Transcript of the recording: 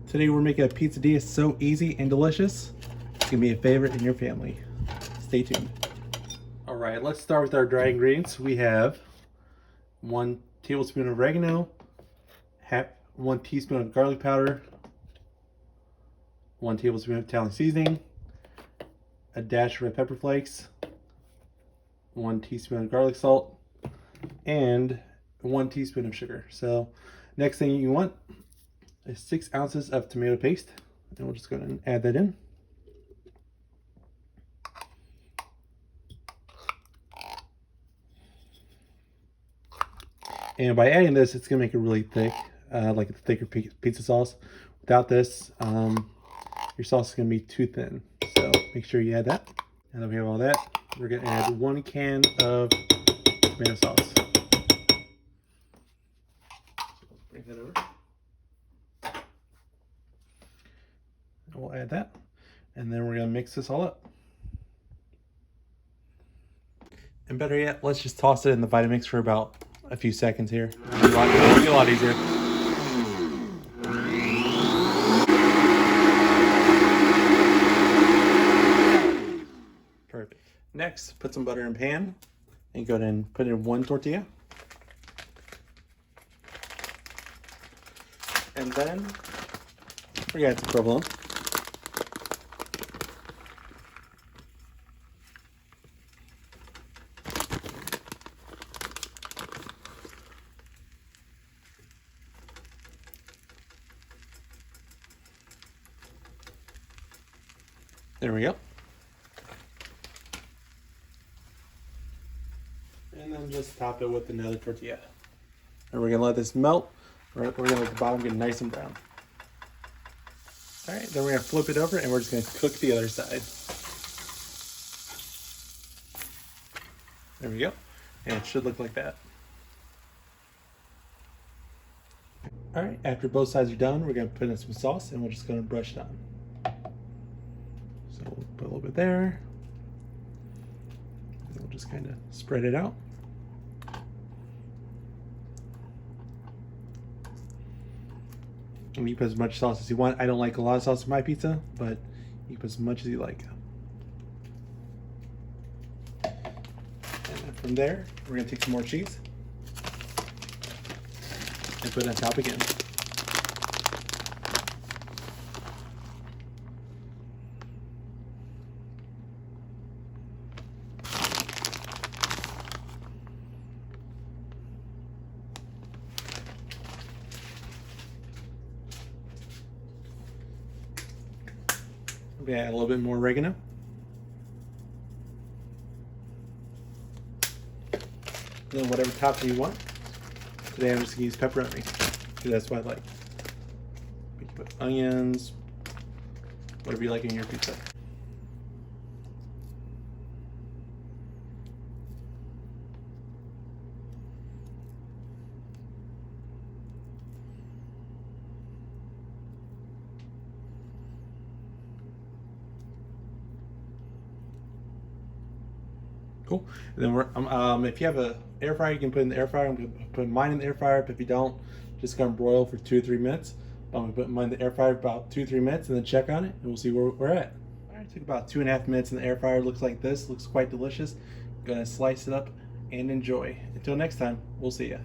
Today we're making a PizzaDilla so easy and delicious. It's gonna be a favorite in your family. Stay tuned. All right, let's start with our dry ingredients. We have 1 tablespoon of oregano, 1 teaspoon of garlic powder, 1 tablespoon of Italian seasoning, a dash of red pepper flakes, 1 teaspoon of garlic salt, and 1 teaspoon of sugar. So next thing you want is 6 ounces of tomato paste, and we're just going to add that in. And by adding this, it's going to make it really thick, like a thicker pizza sauce. Without this, your sauce is going to be too thin. So make sure you add that. And then we have all that. We're going to add 1 can of tomato sauce. So bring that over. And we'll add that. And then we're going to mix this all up. And better yet, let's just toss it in the Vitamix for about a few seconds here. It'll be a lot easier. Perfect. Next, put some butter in a pan and go ahead and put in 1 tortilla. And then we're gonna add some provolone. There we go. And then just top it with another tortilla. And we're gonna let this melt. We're gonna let the bottom get nice and brown. All right, then we're gonna flip it over and we're just gonna cook the other side. There we go. And it should look like that. All right, after both sides are done, we're gonna put in some sauce and we're just gonna brush it on. So we'll put a little bit there. And we'll just kind of spread it out. And you put as much sauce as you want. I don't like a lot of sauce in my pizza, but you put as much as you like. And then from there, we're gonna take some more cheese and put it on top again. We add a little bit more oregano. And then whatever topping you want. Today I'm just gonna use pepperoni, because that's what I like. You can put onions, whatever you like in your pizza. Cool. And then if you have an air fryer, you can put it in the air fryer. I'm going to put mine in the air fryer, but if you don't, just gonna broil for 2 or 3 minutes. I'm going to put mine in the air fryer about 2 or 3 minutes and then check on it and we'll see where we're at. All right, took about 2.5 minutes in the air fryer. Looks like this. Looks quite delicious. I'm going to slice it up and enjoy. Until next time, we'll see ya.